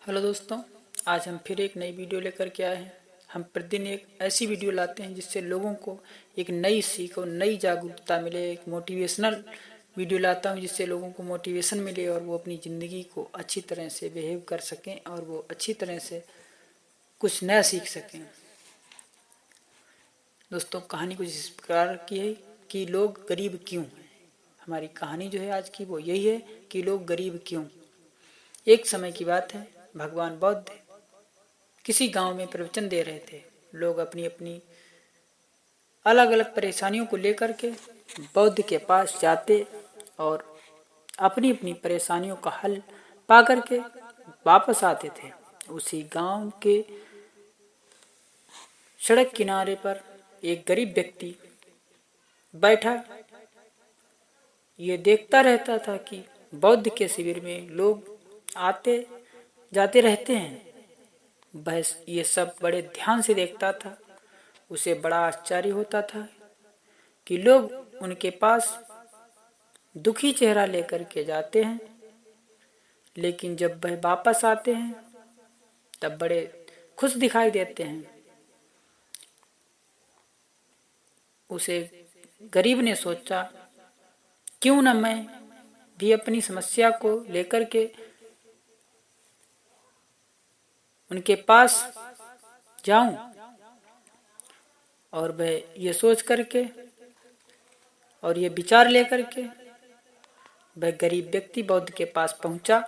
Hello दोस्तों, आज हम फिर एक नई वीडियो लेकर के आए हैं। हम प्रतिदिन एक ऐसी वीडियो लाते हैं जिससे लोगों को एक नई सीख और नई जागरूकता मिले। एक मोटिवेशनल वीडियो लाता हूं जिससे लोगों को मोटिवेशन मिले और वो अपनी ज़िंदगी को अच्छी तरह से बिहेव कर सकें और वो अच्छी तरह से कुछ नया सीख सकें। दोस्तों, कहानी कुछ इस प्रकार की है कि लोग गरीब क्यों हैं। हमारी कहानी जो है आज की वो यही है कि लोग गरीब क्यों। एक समय की बात है, भगवान बुद्ध किसी गांव में प्रवचन दे रहे थे। लोग अपनी अपनी अलग अलग परेशानियों को लेकर के बुद्ध के पास जाते और अपनी अपनी परेशानियों का हल पा करके वापस आते थे। उसी गांव के सड़क किनारे पर एक गरीब व्यक्ति बैठा ये देखता रहता था कि बुद्ध के शिविर में लोग आते जाते रहते हैं। वह ये सब बड़े ध्यान से देखता था। उसे बड़ा आश्चर्य होता था कि लोग उनके पास दुखी चेहरा लेकर के जाते हैं, लेकिन जब वह वापस आते हैं तब बड़े खुश दिखाई देते हैं। उसे गरीब ने सोचा, क्यों न मैं भी अपनी समस्या को लेकर के उनके पास जाऊं। और वह ये सोच करके और ये विचार लेकर के वह गरीब व्यक्ति बुद्ध के पास पहुंचा।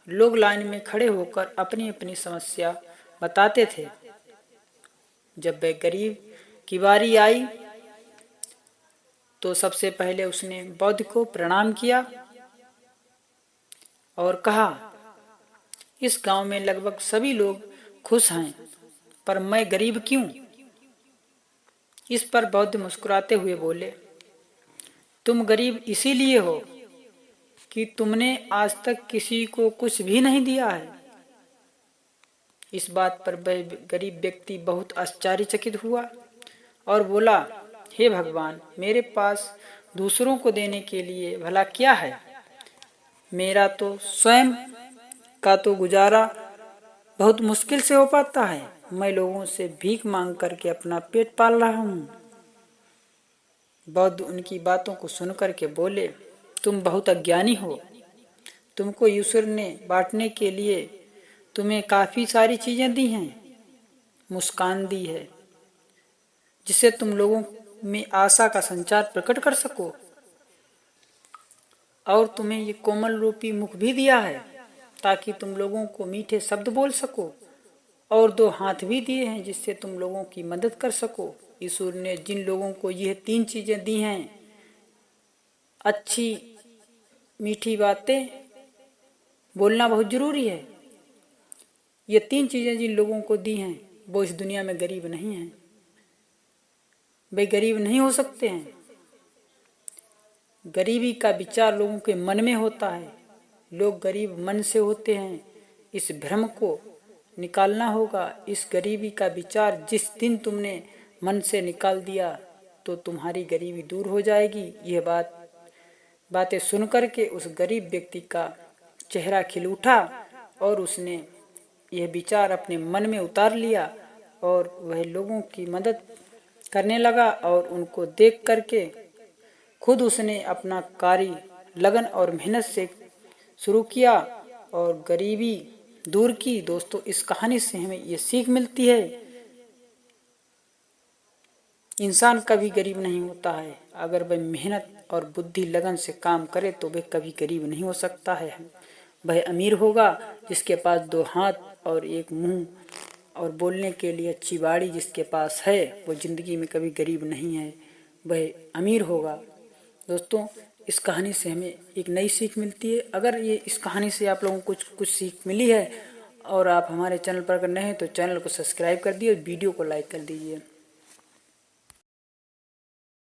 लोग लाइन में खड़े होकर अपनी अपनी समस्या बताते थे। जब वह गरीब की बारी आई तो सबसे पहले उसने बुद्ध को प्रणाम किया और कहा, इस गांव में लगभग सभी लोग खुश हैं, पर मैं गरीब क्यों। इस पर बुद्ध मुस्कुराते हुए बोले, तुम गरीब इसीलिए हो कि तुमने आज तक किसी को कुछ भी नहीं दिया है। इस बात पर वह गरीब व्यक्ति बहुत आश्चर्यचकित हुआ और बोला, हे भगवान, मेरे पास दूसरों को देने के लिए भला क्या है। मेरा तो स्वयं का तो गुजारा बहुत मुश्किल से हो पाता है। मैं लोगों से भीख मांग करके अपना पेट पाल रहा हूँ। बुद्ध उनकी बातों को सुनकर के बोले, तुम बहुत अज्ञानी हो। तुमको ईश्वर ने बांटने के लिए तुम्हें काफी सारी चीजें दी हैं। मुस्कान दी है जिससे तुम लोगों में आशा का संचार प्रकट कर सको, और तुम्हें ये कोमल रूपी मुख भी दिया है ताकि तुम लोगों को मीठे शब्द बोल सको, और दो हाथ भी दिए हैं जिससे तुम लोगों की मदद कर सको। ईश्वर ने जिन लोगों को यह तीन चीजें दी हैं, अच्छी मीठी बातें बोलना बहुत जरूरी है। ये तीन चीजें जिन लोगों को दी हैं वो इस दुनिया में गरीब नहीं हैं। वे गरीब नहीं हो सकते हैं। गरीबी का विचार लोगों के मन में होता है। लोग गरीब मन से होते हैं। इस भ्रम को निकालना होगा। इस गरीबी का विचार जिस दिन तुमने मन से निकाल दिया तो तुम्हारी गरीबी दूर हो जाएगी। यह बातें सुनकर के उस गरीब व्यक्ति का चेहरा खिल उठा और उसने यह विचार अपने मन में उतार लिया और वह लोगों की मदद करने लगा। और उनको देख करके खुद उसने अपना कार्य लगन और मेहनत से शुरू किया और गरीबी दूर की। दोस्तों, इस कहानी से हमें ये सीख मिलती है, इंसान कभी गरीब नहीं होता है। अगर वह मेहनत और बुद्धि लगन से काम करे तो वह कभी गरीब नहीं हो सकता है। वह अमीर होगा जिसके पास दो हाथ और एक मुंह और बोलने के लिए अच्छी बाड़ी जिसके पास है, वो जिंदगी में कभी गरीब नहीं है, वह अमीर होगा। दोस्तों, इस कहानी से हमें एक नई सीख मिलती है। अगर ये इस कहानी से आप लोगों को कुछ सीख मिली है और आप हमारे चैनल पर अगर नए हैं तो चैनल को सब्सक्राइब कर दिए और वीडियो को लाइक कर दीजिए।